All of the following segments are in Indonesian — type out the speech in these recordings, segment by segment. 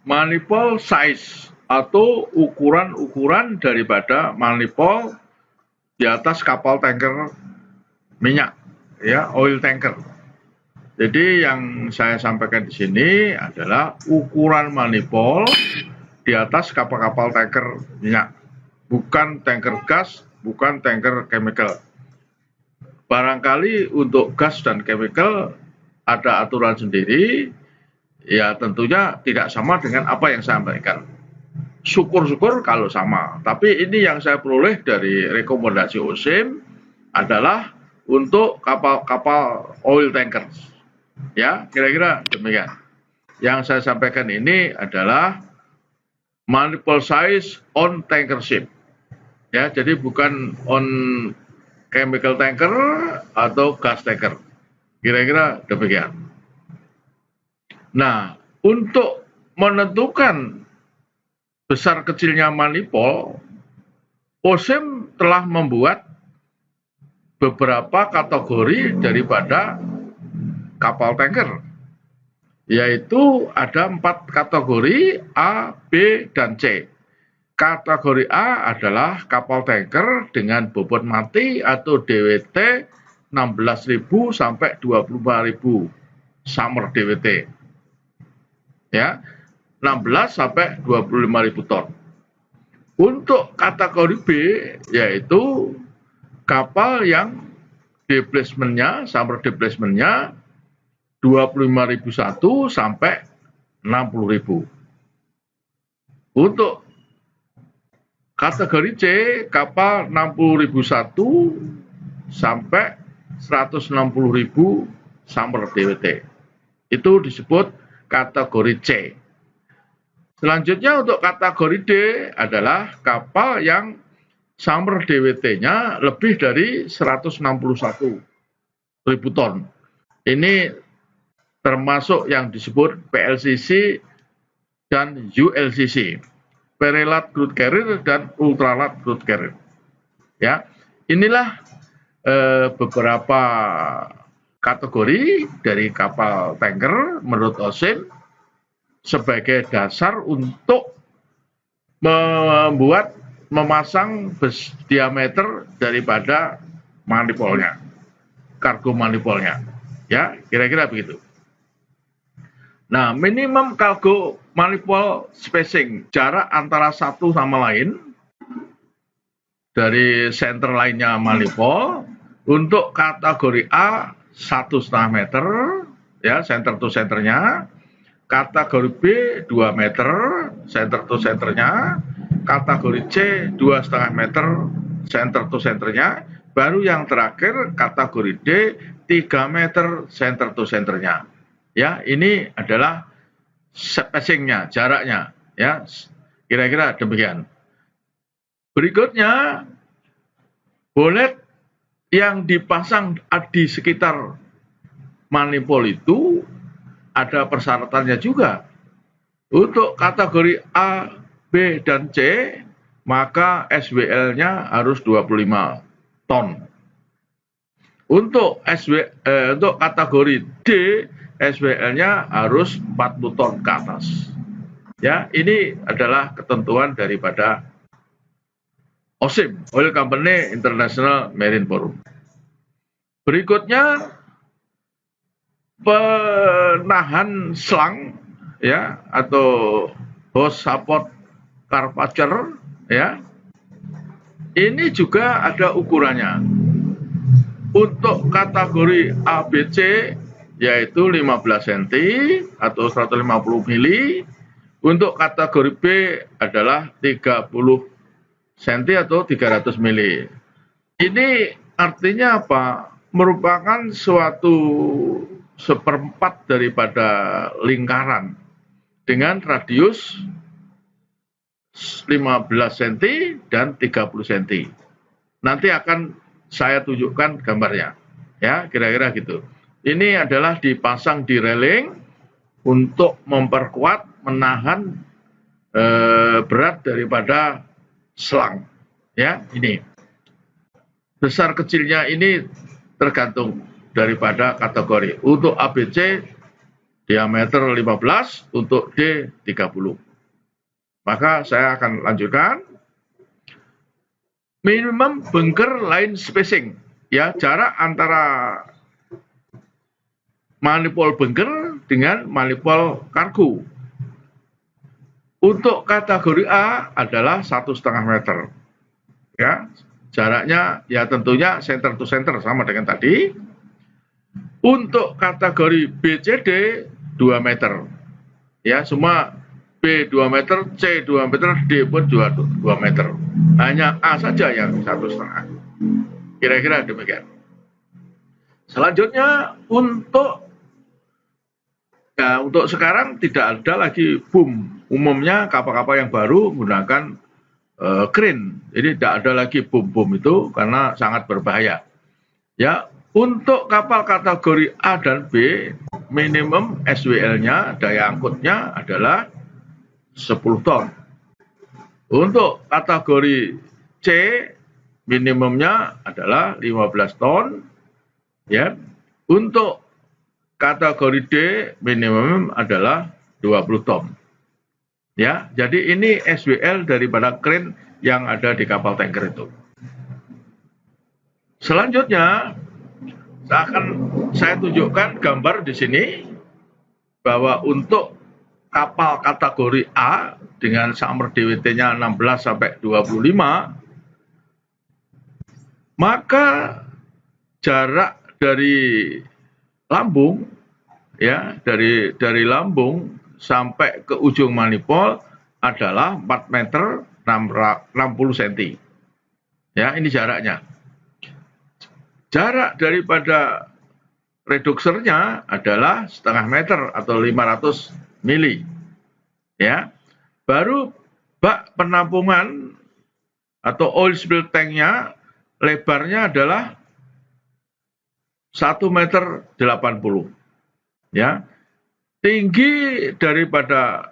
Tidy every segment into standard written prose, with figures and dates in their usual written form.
manifold size atau ukuran-ukuran daripada manifold di atas kapal tanker minyak, ya, oil tanker. Jadi yang saya sampaikan di sini adalah ukuran manifold di atas kapal-kapal tanker minyak, bukan tanker gas, bukan tanker chemical. Barangkali untuk gas dan chemical ada aturan sendiri, ya tentunya tidak sama dengan apa yang saya sampaikan. Syukur-syukur kalau sama, tapi ini yang saya peroleh dari rekomendasi OSIM adalah untuk kapal-kapal oil tankers. Ya, kira-kira demikian. Yang saya sampaikan ini adalah manifold size on tanker ship. Ya, jadi bukan on chemical tanker atau gas tanker. Kira-kira demikian. Nah, untuk menentukan besar kecilnya manifold, OSIM telah membuat beberapa kategori daripada kapal tanker, yaitu ada 4 kategori A, B, dan C. Kategori A adalah kapal tanker dengan bobot mati atau DWT 16.000 sampai 25.000 summer DWT. Ya, 16 sampai 25.000 ton. Untuk kategori B yaitu kapal yang displacement-nya, summer displacement-nya 25.001 sampai 60.000. Untuk kategori C, kapal 60.001 sampai 160.000 summer DWT. Itu disebut kategori C. Selanjutnya untuk kategori D adalah kapal yang summer DWT-nya lebih dari 161.000 ton. Ini termasuk yang disebut PLCC dan ULCC. Perelat crude carrier dan ultralat crude carrier. Ya, inilah beberapa kategori dari kapal tanker menurut OSIM sebagai dasar untuk memasang diameter daripada manifoldnya, kargo manifoldnya. Ya, kira-kira begitu. Nah, minimum cargo manifold spacing, jarak antara satu sama lain dari center lainnya manifold. Untuk kategori A 1,5 meter, ya, center to centernya. Kategori B 2 meter, center to centernya. Kategori C 2,5 meter, center to centernya. Baru yang terakhir kategori D 3 meter, center to centernya. Ya, ini adalah spacing-nya, jaraknya, ya, kira-kira demikian. Berikutnya, bolet yang dipasang di sekitar manifold itu ada persyaratannya juga. Untuk kategori A, B, dan C, maka SWL-nya harus 25 ton. Untuk kategori D, SWL-nya harus 40 ton ke atas. Ya, ini adalah ketentuan daripada OSIM, Oil Company International Marine Forum. Berikutnya, penahan selang, ya, atau hose support curvature, ya. Ini juga ada ukurannya. Untuk kategori ABC yaitu 15 cm atau 150 mili. Untuk kategori B adalah 30 cm atau 300 mili. Ini artinya apa? Merupakan suatu seperempat daripada lingkaran dengan radius 15 cm dan 30 cm. Nanti akan saya tunjukkan gambarnya. Ya, kira-kira gitu. Ini adalah dipasang di railing untuk memperkuat, menahan berat daripada selang. Ya, ini. Besar kecilnya ini tergantung daripada kategori. Untuk ABC diameter 15 untuk D30. Maka saya akan lanjutkan. Minimum bunker line spacing, ya, jarak antara manipol bunker dengan manipol kargo. Untuk kategori A adalah 1,5 meter. Ya, jaraknya ya tentunya center to center sama dengan tadi. Untuk kategori B, C, D 2 meter. Ya, semua B 2 meter, C 2 meter, D pun 2 meter. Hanya A saja yang 1,5. Kira-kira demikian. Selanjutnya untuk sekarang tidak ada lagi boom. Umumnya kapal-kapal yang baru menggunakan crane. Jadi tidak ada lagi boom itu karena sangat berbahaya. Ya, untuk kapal kategori A dan B, minimum SWL-nya, daya angkutnya adalah 10 ton. Untuk kategori C, minimumnya adalah 15 ton. Ya. Untuk kategori D, minimum adalah 20 ton. Ya, jadi ini SWL daripada crane yang ada di kapal tanker itu. Selanjutnya, saya tunjukkan gambar di sini bahwa untuk kapal kategori A dengan summer DWT-nya 16 sampai 25, maka jarak dari lambung, ya, dari lambung sampai ke ujung manipol adalah 4 meter 60 cm. Ya, ini jaraknya. Jarak daripada reduksernya adalah 0,5 meter atau 500 mili. Ya. Baru bak penampungan atau oil spill tanknya lebarnya adalah 1 meter 80. Ya. Tinggi daripada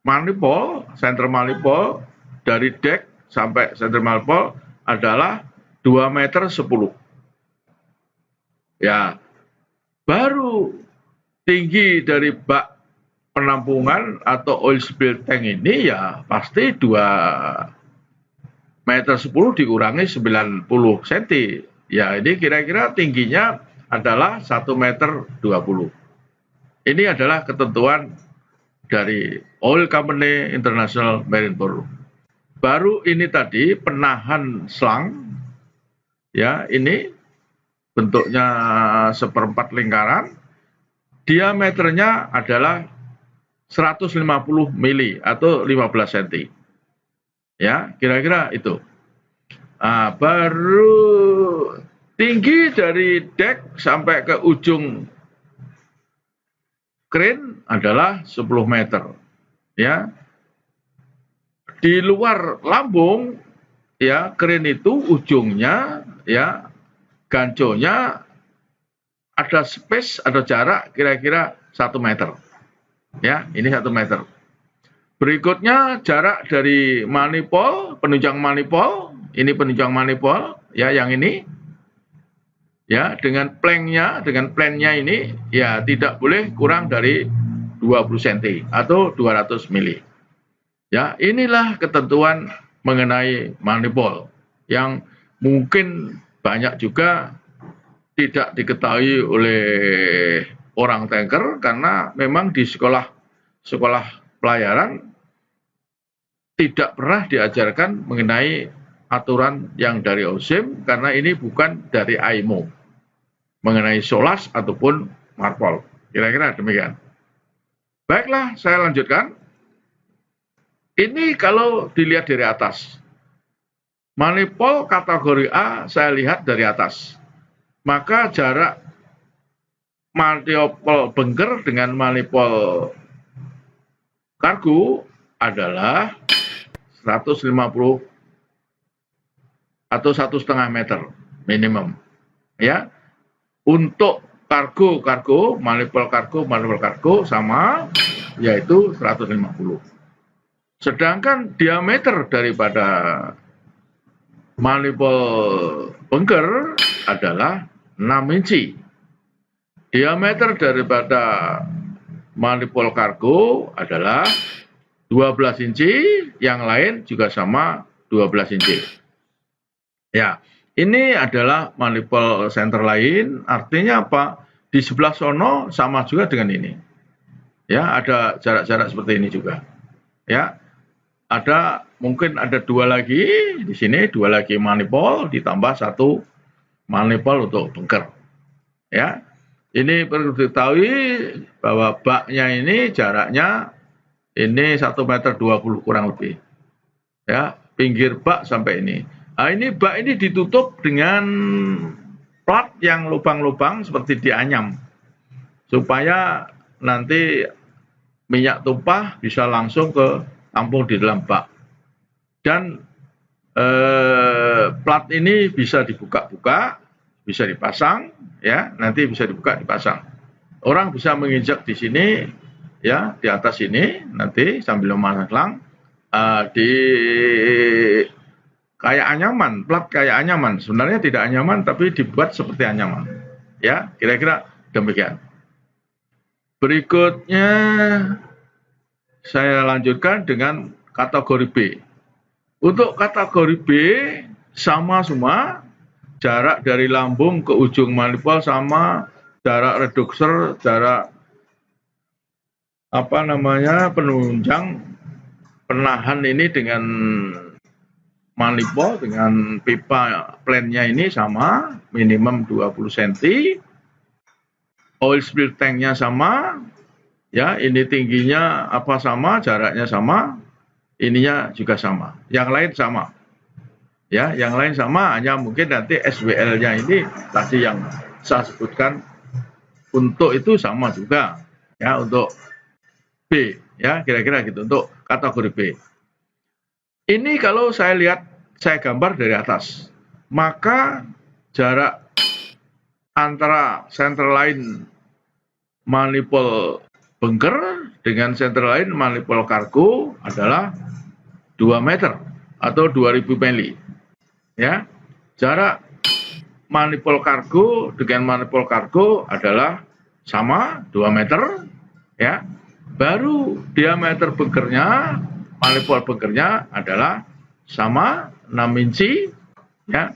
manipol, center manipol dari deck sampai center manipol adalah 2 meter 10. Ya. Baru tinggi dari bak penampungan atau oil spill tank ini ya pasti 2 meter 10 dikurangi 90 cm. Ya, ini kira-kira tingginya adalah 1 meter 20. Ini adalah ketentuan dari Oil Company International Marine Bureau. Baru ini tadi penahan selang, ya, ini bentuknya seperempat lingkaran, diameternya adalah 150 mili atau 15 cm. Ya, kira-kira itu. Nah, baru tinggi dari deck sampai ke ujung crane adalah 10 meter. Ya. Di luar lambung, ya, crane itu ujungnya, ya, ganconya ada space, ada jarak kira-kira 1 meter. Ya, ini 1 meter. Berikutnya jarak dari manipol, penunjang manipol, ini penunjang manipol, ya, yang ini, ya, dengan plannya ini, ya, tidak boleh kurang dari 20 cm atau 200 mili. Ya, inilah ketentuan mengenai manipol yang mungkin banyak juga tidak diketahui oleh orang tanker karena memang di sekolah pelayaran tidak pernah diajarkan mengenai aturan yang dari OSIM karena ini bukan dari AIMO mengenai SOLAS ataupun MARPOL. Kira-kira demikian. Baiklah, saya lanjutkan. Ini kalau dilihat dari atas. Manipol kategori A saya lihat dari atas. Maka jarak manipol bunker dengan manipol kargo adalah 150 atau 1,5 meter minimum. Ya. Untuk kargo, manipol kargo sama, yaitu 150. Sedangkan diameter daripada manipol bunker adalah 6 inci. Diameter daripada manipul kargo adalah 12 inci, yang lain juga sama 12 inci. Ya, ini adalah manipul center lain, artinya apa? Di sebelah sono sama juga dengan ini. Ya, ada jarak-jarak seperti ini juga. Ya, mungkin ada dua lagi di sini, dua lagi manipul ditambah satu manipul untuk bunker. Ya, ini perlu diketahui bahwa baknya ini jaraknya ini 1,20 meter kurang lebih. Ya, pinggir bak sampai ini. Nah, ini bak ini ditutup dengan plat yang lubang-lubang seperti dianyam. Supaya nanti minyak tumpah bisa langsung ke tampung di dalam bak. Dan plat ini bisa dibuka-buka, bisa dipasang, ya, nanti bisa dibuka dipasang. Orang bisa menginjak di sini, ya, di atas ini nanti sambil memasang di kayak anyaman, plat kayak anyaman. Sebenarnya tidak anyaman tapi dibuat seperti anyaman. Ya, kira-kira demikian. Berikutnya saya lanjutkan dengan kategori B. Untuk kategori B sama semua, jarak dari lambung ke ujung manipul sama, jarak redukser, jarak penunjang penahan ini dengan manipul dengan pipa plannya ini sama, minimum 20 cm. Oil spill tanknya sama, ya, ini tingginya sama, jaraknya sama, ininya juga sama. Yang lain sama. Ya, yang lain sama, hanya mungkin nanti SWL-nya ini tadi yang saya sebutkan untuk itu sama juga. Ya, untuk B, ya, kira-kira gitu untuk kategori B. Ini kalau saya lihat, saya gambar dari atas, maka jarak antara center line manipul bunker dengan center line manipul kargo adalah 2 meter atau 2000 mili. Ya, jarak manipul kargo dengan manipul kargo adalah sama 2 meter. Ya, baru diameter bunkernya, manipul bunkernya adalah sama 6 inci. Ya,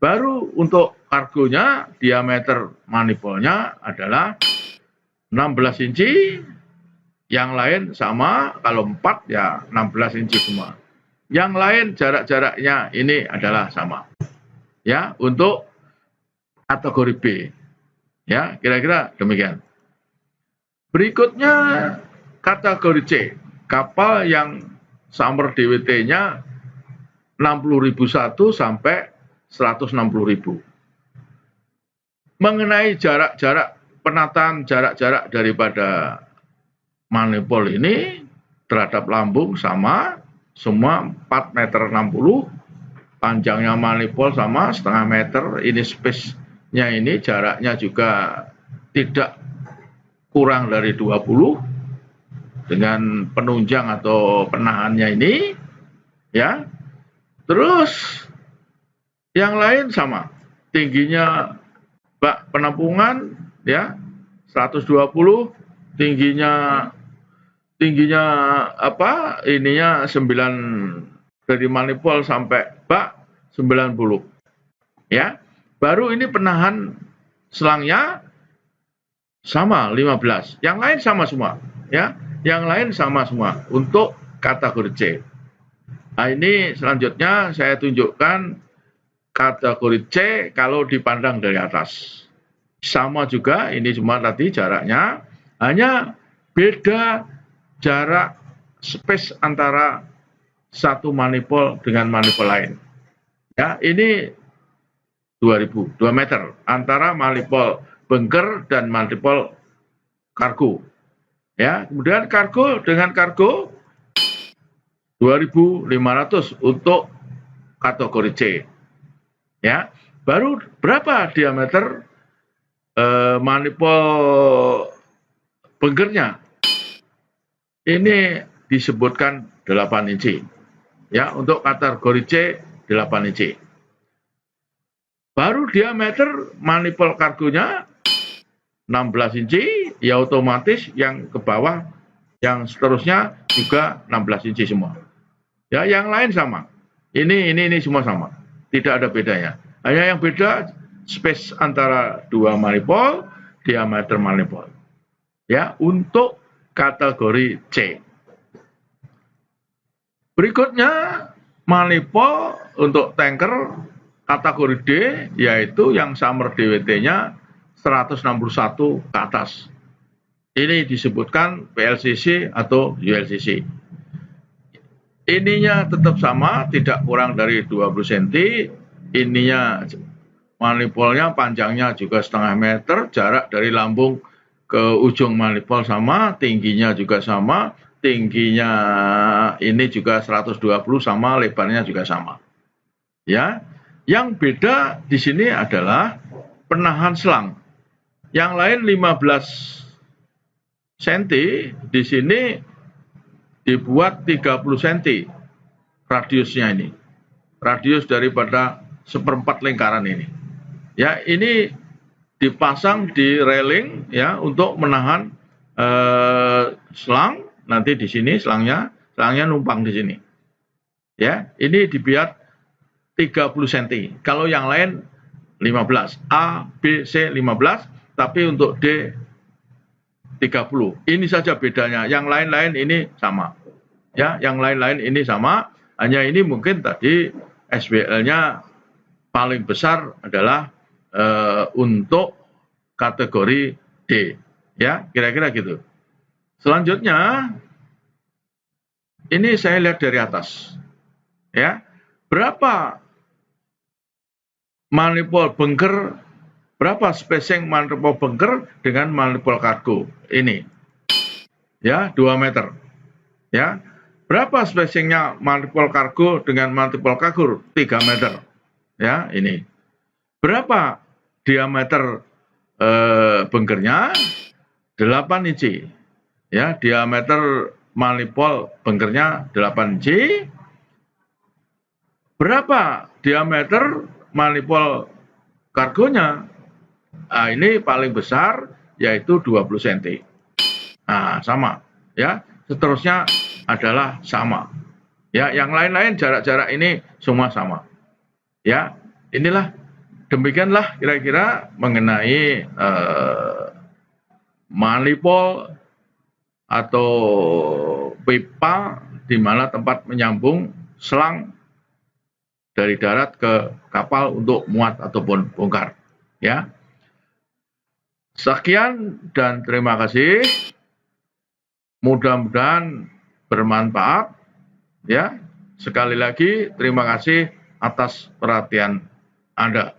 baru untuk kargonya diameter manipulnya adalah 16 inci. Yang lain sama, kalau 4 ya 16 inci semua. Yang lain jarak-jaraknya ini adalah sama. Ya, untuk kategori B. Ya, kira-kira demikian. Berikutnya kategori C. Kapal yang summer DWT-nya 60.001 sampai 160.000. Mengenai jarak-jarak penataan jarak-jarak daripada manipul ini terhadap lambung sama, semua 4,60 meter, panjangnya manipul sama setengah meter, ini space-nya ini jaraknya juga tidak kurang dari 20 dengan penunjang atau penahannya ini, ya. Terus yang lain sama, tingginya bak penampungan, ya, 120, tingginya ininya 9 dari manipul sampai bak 90. Ya. Baru ini penahan selangnya sama 15. Yang lain sama semua, ya. Yang lain sama semua untuk kategori C. Nah, ini selanjutnya saya tunjukkan kategori C kalau dipandang dari atas. Sama juga, ini cuma tadi jaraknya, hanya beda jarak space antara satu manipul dengan manipul lain. Ya, ini 2 meter antara manipul bunker dan manipul kargo. Ya, kemudian kargo dengan kargo 2.500 untuk kategori C. Ya, baru berapa diameter manipul bunkernya? Ini disebutkan 8 inci. Ya, untuk kategori C 8 inci. Baru diameter manipul kargonya 16 inci, ya otomatis yang ke bawah, yang seterusnya juga 16 inci semua. Ya, yang lain sama. Ini semua sama. Tidak ada bedanya. Hanya yang beda space antara dua manifold, diameter manifold. Ya, untuk kategori C. Berikutnya manifold untuk tanker kategori D, yaitu yang summer DWT-nya 161 ke atas. Ini disebutkan PLCC atau ULCC. Ininya tetap sama, tidak kurang dari 20 cm. Ininya manifoldnya panjangnya juga setengah meter, jarak dari lambung ke ujung manifold sama, tingginya juga sama, tingginya ini juga 120 sama, lebarnya juga sama. Ya, yang beda di sini adalah penahan selang. Yang lain 15 cm, di sini dibuat 30 cm radiusnya ini. Radius daripada seperempat lingkaran ini. Ya, ini dipasang di railing ya untuk menahan selang. Nanti di sini selangnya numpang di sini. Ya, ini dibuat 30 cm. Kalau yang lain 15, A, B, C 15, tapi untuk D 30. Ini saja bedanya. Yang lain-lain ini sama. Ya, yang lain-lain ini sama. Hanya ini mungkin tadi SBL-nya paling besar adalah untuk kategori D. Ya, kira-kira gitu. Selanjutnya, ini saya lihat dari atas. Ya, berapa manifold bunker, berapa spacing manifold bunker dengan manifold kargo ini? Ya, 2 meter. Ya, berapa spacingnya manifold kargo dengan manifold kargo? 3 meter. Ya, ini. Berapa diameter bunkernya? 8 inci. Ya, diameter manifold bunkernya 8 inci. Berapa diameter manifold kargonya? Nah, ini paling besar yaitu 20 cm. Nah, sama ya. Seterusnya adalah sama. Ya, yang lain-lain jarak-jarak ini semua sama. Ya, inilah demikianlah kira-kira mengenai manifold atau pipa di mana tempat menyambung selang dari darat ke kapal untuk muat ataupun bongkar. Ya. Sekian dan terima kasih. Mudah-mudahan bermanfaat. Ya. Sekali lagi terima kasih atas perhatian Anda.